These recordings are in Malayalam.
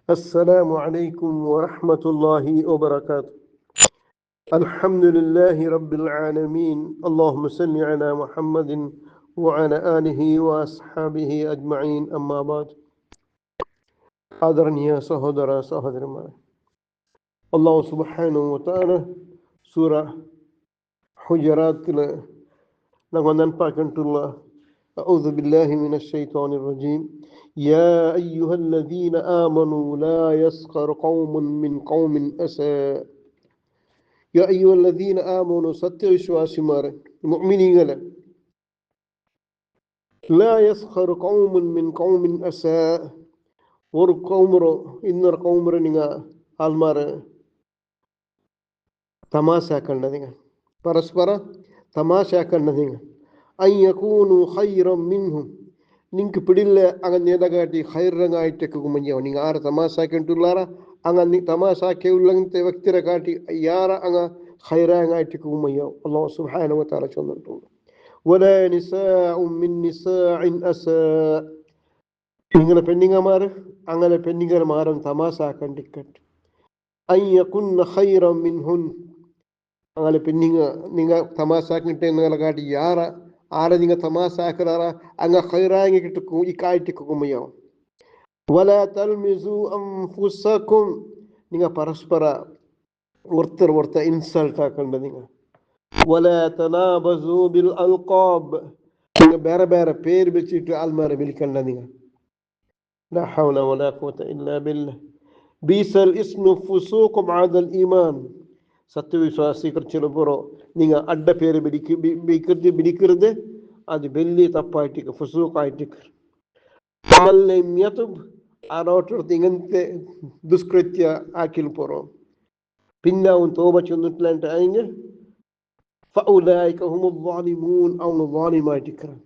السلام عليكم ورحمة الله وبركاته. الحمد لله رب العالمين. اللهم صل على محمد وعلى آله وأصحابه أجمعين. أما بعد. آدرنيا സഹോദരന്മാരെ, അല്ലാഹു സുബ്ഹാനഹു വ തആല സൂറ ഹുജറാത്തിൽ നമ്മൾ നെനಪಾಕಂಟುള്ള أعوذ بالله من الشيطان الرجيم. يا أيها الذين آمنوا لا يسخر قوم من قوم أسى. يا أيها الذين آمنوا സത്യവിശ്വാസിമാരെ, മുഅ്മിനീങ്ങളെ, لا يسخر قوم من قوم أسى. ഒരു കൗമറോ ഇന്നൊരു കൗമറ നിങ്ങൾ ആൾമാരെ തമാശാക്കണ്ട, നിങ്ങൾ പരസ്പര തമാശാക്കണ്ട. നിങ്ങൾ അയ്യകൂനു ഖൈറൻ മിൻഹും, നിങ്ങൾക്ക് പിടില്ല അങ്ങനെ നേതാകാട്ടി ഹൈറങ്ങായിട്ടൊക്കെ കുമ്മയ്യാവും. നിങ്ങൾ ആരെ തമാശാക്കിട്ടുള്ളാറ അങ്ങനെ തമാശാക്കിയുള്ളങ്ങനത്തെ വ്യക്തിരെ കാട്ടി യാറ അങ്ങ് ഹൈറാങ്ങായിട്ടൊക്കെ കുമ്മയ്യാവും. അല്ലാഹു സുബ്ഹാനഹു വ തആല ചൊല്ലിട്ടുണ്ട്, വലാ നിസാഉ മിൻ നിസാഇൻ അസാ. നിങ്ങളെ പെണ്ണുങ്ങമാർ അങ്ങനെ പെണ്ണുങ്ങന്മാരും തമാശാക്കണ്ടിക്കട്ട്. അയ്യകുന്ന ഖൈറൻ മിൻഹുൻ, അങ്ങനെ നിങ്ങൾ തമാശാക്കിട്ട് നിങ്ങളെ കാട്ടി ആരെ നിങ്ങൾ തമാശാക്കാറ അങ്ങ് ഖൈറാങ്ങി കിട്ടും ഈ കായിട്ടിക്ക് കുമ്മയ്യാവും. വലാ തൽമിസു അൻഫുസകും, നിങ്ങൾ പരസ്പര ഒർത്തർ ഇൻസൾട്ട് ആക്കണ്ട. നിങ്ങൾ വലാ തനാബസു ബിൽ അൽഖാബ്, നിങ്ങൾ ಬೇರೆ ಬೇರೆ പേര് വെച്ചിട്ട് ആൾമാരെ വിളിക്കണ്ട. നിങ്ങൾ لا حول ولا قوة إلا بالله. بئس الاسم فسوق بعد الإيمان. സത്യവിശ്വാസികൾ ചിലപ്പോൾ നിങ്ങൾ അഡ്ഡ പേര് പിടിക്കരുത്, അത് വലിയ തപ്പായിട്ട് ഫുസൂഖായിട്ട്. ആരോട്ടടുത്ത് ഇങ്ങനത്തെ ദുഷ്കൃത്യ ആക്കിൽ പോറോം പിന്നെ അവൻ തോപ ചെന്നിട്ടില്ലാണ്ട് അതിന് അവന് വാലിമായിട്ടിക്കണം.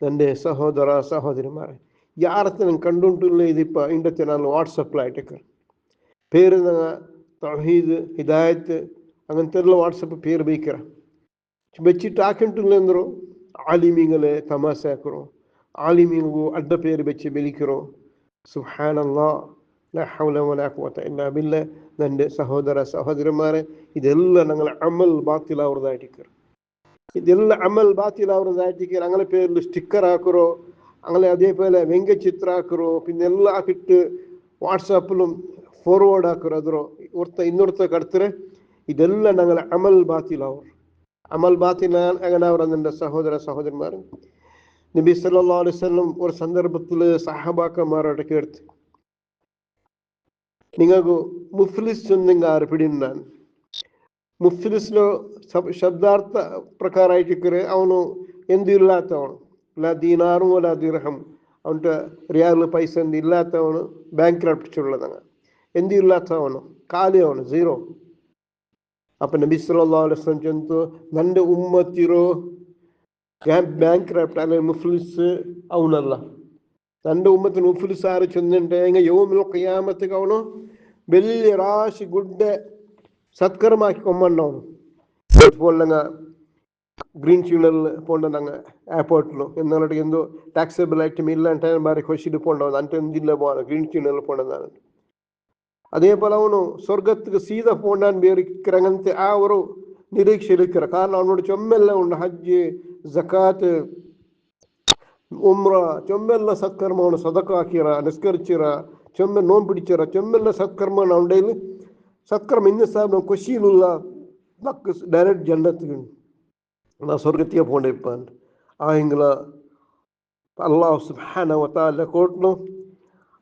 എൻ്റെ സഹോദരന്മാരെ, യാറത്തിനും കണ്ടുകൊണ്ടുള്ള ഇതിപ്പോൾ ഇണ്ടത്തെ ನಾನು വാട്സപ്പിലായിട്ടൊക്കെ പേര് തൗഹീദ് ഹിദായത്ത് അങ്ങനത്തെ ಎಲ್ಲ വാട്സപ്പ് പേര് ബേക്കറ വെച്ചിട്ട് ആക്കിട്ടില്ല ಎಂದರು ആലിമീങ്ങളെ തമാശ ആക്കറോ, ആലിമീങ്ങു അಡ್ಡ പേര് വെച്ച് ബലിക്കറോ. സുബ്ഹാനല്ലാഹ്, ലാ ഹൗല വലാ ഖുവത ഇല്ലാ ബില്ലാഹ്. എൻ്റെ സഹോദരന്മാരെ, ഇതെല്ലാം ഞങ്ങൾ അമൽ ബാത്തിലാവുന്നതായിട്ടിക്കർ. ഇതെല്ലാം അമൽ ബാത്തിലാവുന്നതായിട്ടിക്കർ. അങ്ങനെ പേരിൽ സ്റ്റിക്കർ ആക്കറോ, അങ്ങനെ അതേപോലെ വ്യംഗ്യചിത്ര ആക്കറോ, പിന്നെ എല്ലാം ആക്കിട്ട് വാട്സാപ്പിലും ഫോർവേഡ് ആക്കറോ. ಅದರ ಇನ್ನೊರ್ತ ಕಡ್ತಾರೆ. ഇതെല്ലാം ഞങ്ങൾ അമൽ ബാത്തിലാവും. അമൽ ബാത്തില അങ്ങനെ അവർ എൻ്റെ സഹോദരന്മാർ, നബി സല്ലല്ലാഹു അലൈഹി വസല്ലം ഒരു സന്ദർഭത്തിൽ സഹാബാക്കന്മാരോട് കേട്ട്, നിങ്ങൾക്ക് മുഫ്ലിസ് ചൊന്നിങ് ആര് പിടിന്നാൻ. മുഫ്ലിസ്ലോ ಶಬ್ದಾರ್ಥ ಪ್ರಕಾರ ಆಯ್ತಿಕ್ಕರೆ ಅವನು ಎಂದು ಇಲ್ಲಾತವನು, ಲ ದೀನಾರು ಲ ದಿರ್ಹಂ, ಅವನ ರಿಯಾಲ್ ಪೈಸಂದು ಇಲ್ಲಾತವನು, ಬ್ಯಾಂಕ್ ಕ್ರಪ್ಟ್ ಚುಳ್ಳದಂಗ ಎಂದು ಇಲ್ಲಾತವನು, ಖಾಲಿ ಅವನು ಝೀರೋ. അപ്പം നബി സല്ലല്ലാഹു അലൈഹി വസല്ലം ചെന്നു, എൻ്റെ ഉമ്മത്തിരോ ബാങ്ക് ക്രപ്റ്റ് അല്ലെങ്കിൽ മുഫ്ലിസ് ಅವನಲ್ಲ. എൻ്റെ ഉമ്മത്തിന് മുഫ്ലിസ് ആര് ചെന്നിട്ട് എങ്കിൽ യൗമുൽ ഖിയാമത്തിക്ക് അവನು വലിയ ರಾಶಿ ಗುಡ್ಡ സത്കർമാക്കി കൊമ്മണ്ടവನು. പോലങ്ങ ಗ್ರೀನ್ ಚೀಲಲ್ಲಿ ಪೋಂಡಂಗ ಏರ್ಪೋರ್ಟ್ಲು എന്നാലും എന്തോ ടാക്സബിൾ ഐറ്റം ഇല്ലാണ്ട് ಬಾರಿ ಖುಷಿದು ಪೋಂಡವನು ಅಂಟೆ ಒಂದಿಲ್ಲ പോണ ಗ್ರೀನ್ ಚೀಲಲ್ಲಿ ಪೋಂಡಂದಾನು. അതേപോലെ അവನು സ്വർഗത്തിക്ക് സീത പോണ്ടാൻ വേറിക്കറങ്ങനത്തെ ആ ഒരു നിരീക്ഷയിലിരിക്കറ. കാരണം അവനോട് ചൊമ്മെല്ലാം ഉണ്ട്, ഹജ്ജ്, സക്കാത്ത്, ഉംറ, ചൊമ്മെല്ല സത്കർമ്മ അവನು സദക്ക ಹಾಕಿರ, ನಿಸ್ಕರಿಸಿರ, ചൊമ്മ നോമ്പ് പിടിച്ചിറ, ചൊമ്മെല്ല സത്കർമ്മ അവണ്ടയിൽ സത്കർമ്മ ഇന്ന സാബ് ಖುಷಿയിലുള്ള ഡയറക്റ്റ് ജന്നത്തിന് സ്വർഗത്തിയെ പോണ്ടിപ്പാൻ. ആയെങ്കില അല്ലാഹു സുബ്ഹാനഹു വ തആല ಕೋಟ್ನು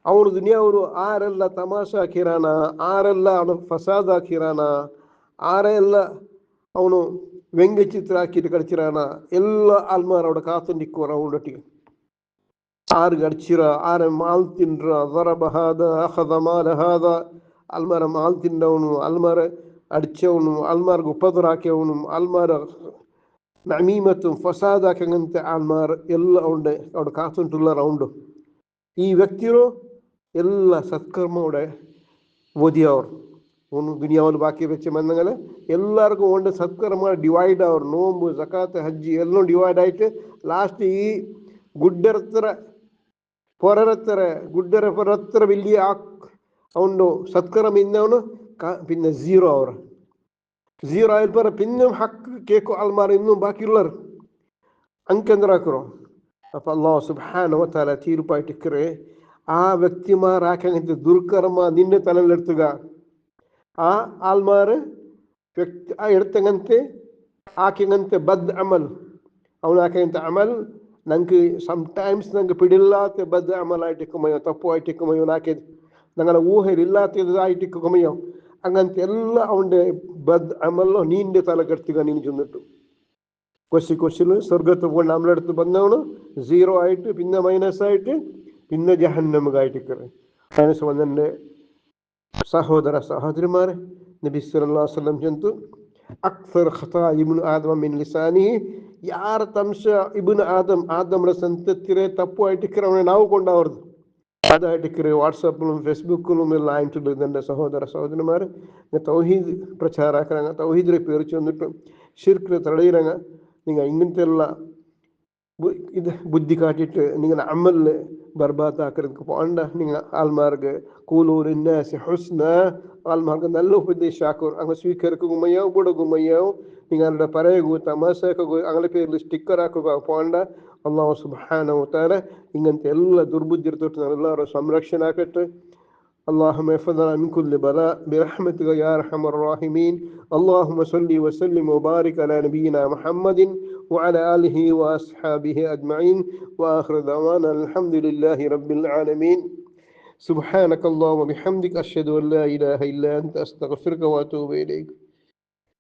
ಅವನು ದುನಿಯಾವರು ಆರೆಲ್ಲ ತಮಾಷೆ ಹಾಕಿರಾನ, ಆರೆಲ್ಲ ಅವನು ಫಸಾದ್ ಹಾಕಿರಾನ, ಆರೆಲ್ಲ ಅವನು ವ್ಯಂಗ್ಯ ಚಿತ್ರ ಹಾಕಿಟ್ಟು ಕಳಿಸಿರಾನ, ಎಲ್ಲ ಆಲ್ಮಾರ ಅವಡ ಕಾತಂಡಿಕ್ಕೋರ ಅವನೊಟ್ಟಿಗೆ ಆರು ಗಡಿಚಿರ, ಆರೆ ಮಾಲ್ ತಿನ್ರ, ضرب هذا اخذ مال هذا, ಆಲ್ಮಾರ ಮಾಲ್ ತಿಂದವನು, ಆಲ್ಮಾರ ಅಡಿಚವನು, ಆಲ್ಮಾರ್ಗೆ ಉಪದ್ರ ಹಾಕ್ಯವನು, ಆಲ್ಮಾರ ನಮೀಮತ್ತು ಫಸಾದ್ ಹಾಕಂಗಂತೆ ಆಲ್ಮಾರ ಎಲ್ಲ ಅವಡೆ ಅವಡ ಕಾತುಂಟುಲ್ಲ ರೌಂಡು. ಈ ವ್ಯಕ್ತಿರು ಎಲ್ಲ സത്കർമ്മയുടെ ഓതിയവർ ഒന്ന് ദുനിയാവിൽ ബാക്കി വെച്ച് ബന്ധങ്ങള് എല്ലാവർക്കും കൊണ്ട് സത്കർമ്മ ഡിവൈഡ് ആവർ. നോമ്പ്, സക്കാത്ത്, ഹജ്ജ് എല്ലാം ഡിവൈഡ് ആയിട്ട് ലാസ്റ്റ് ഈ ഗുഡ്ഡരത്ര പൊറരത്ര വലിയ അവൻ്റെ സത്കർമ്മം ഇന്നവന് പിന്നെ സീറോ അവർ സീറോ ആയാൽ പറ പിന്നും ഹക്ക് കേക്കോ ആൾമാർ ഇന്നും ബാക്കിയുള്ളവർ അങ്കെന്തരാക്കറോ അപ്പം അള്ളാഹു സുബ്ഹാനഹു വ തആല തീരുപ്പായിട്ടിക്കറെ ആ വ്യക്തിമാർ ആക്കങ്ങനത്തെ ദുർക്കർമ്മ നിന്റെ തലയിലെടുത്തുക ആ ആൾമാർ വ്യക്തി ആ എടുത്തങ്ങനത്തെ ആക്കിങ്ങനത്തെ ബദ് അമൽ അവനാക്കങ്ങനത്തെ അമൽ ഞങ്ങൾക്ക് സംടൈംസ് ഞങ്ങൾക്ക് പിടില്ലാത്ത ബദ് അമലായിട്ടിക്കുമയോ തപ്പുമായിട്ടിക്കുമയോ നാക്കി ഞങ്ങളുടെ ഊഹയിലില്ലാത്തതായിട്ടിക്കുമയോ അങ്ങനത്തെ എല്ലാം അവൻ്റെ ബദ് അമലോ നീൻ്റെ തലക്കെടുത്തുക നീನು ചെന്നിട്ടു കൊശില് സ്വർഗത്ത് പോയി നമ്മളെ അടുത്ത് വന്നവണ് സീറോ ആയിട്ട് പിന്നെ മൈനസ് ആയിട്ട് പിന്നെ ജഹന്നമുകായിട്ടിക്കറ് മൈനസ് വന്നെ സഹോദര സഹോദരിമാരെ നബി സല്ലല്ലാഹു അലൈഹി വസല്ലം ചെന്തു അക്സർ ഖതാ ഇബ്നു ആദം മിൻ ലിസാനിഹി ಯಾರ ತಂಶ ಇಬ್ನ ಆದಮ್ರ ಸಂತತಿರೆ ತಪ್ಪು ಆಯ್ಟಿಕ್ಕರೆ ಅವನ ನಾವು ಕೊಂಡವ್ರದ್ದು അതായിട്ടിക്കറ് വാട്സാപ്പിലും ഫേസ്ബുക്കിലും എല്ലാം ആയിട്ടുള്ളത് എൻ്റെ സഹോദര സഹോദരന്മാർ തൗഹീദ് പ്രചാരാക്കറങ്ങ തൗഹീദിനെ പേരിച്ച് വന്നിട്ട് ഷിർക്കിനെ തടയിറങ്ങ നിങ്ങൾ ഇങ്ങനത്തെ എല്ലാ ഇത് ബുദ്ധി കാട്ടിയിട്ട് നിങ്ങളുടെ അമലിന് ബർബാത്താക്കറதுக்கு പോണ്ട നിങ്ങൾ ആൾമാർക്ക് കൂലൂരിന്നാസി ഹുസ്ന ആൾമാർക്ക് നല്ല ഉപദേശം ആക്കും അങ്ങനെ സ്വീകരിക്കുമയോ കൊടുക്കുമയോ നിങ്ങളുടെ പറയുക തമാശക്കുക അങ്ങനെ പേരിൽ സ്റ്റിക്കർ ആക്കുക പോണ്ട അള്ളാഹു സുബ്ഹാനഹു വ തആല ഇങ്ങനത്തെ എല്ലാ ദുർബുദ്ധിയെ തൊട്ട് എല്ലാവരും സംരക്ഷണ ആക്കട്ടെ اللهم احفظنا من كل بلاء برحمتك يا ارحم الراحمين اللهم صل وسلم وبارك على نبينا محمد وعلى اله واصحابه اجمعين واخر دعوانا الحمد لله رب العالمين سبحانك اللهم وبحمدك اشهد ان لا اله الا انت استغفرك واتوب اليك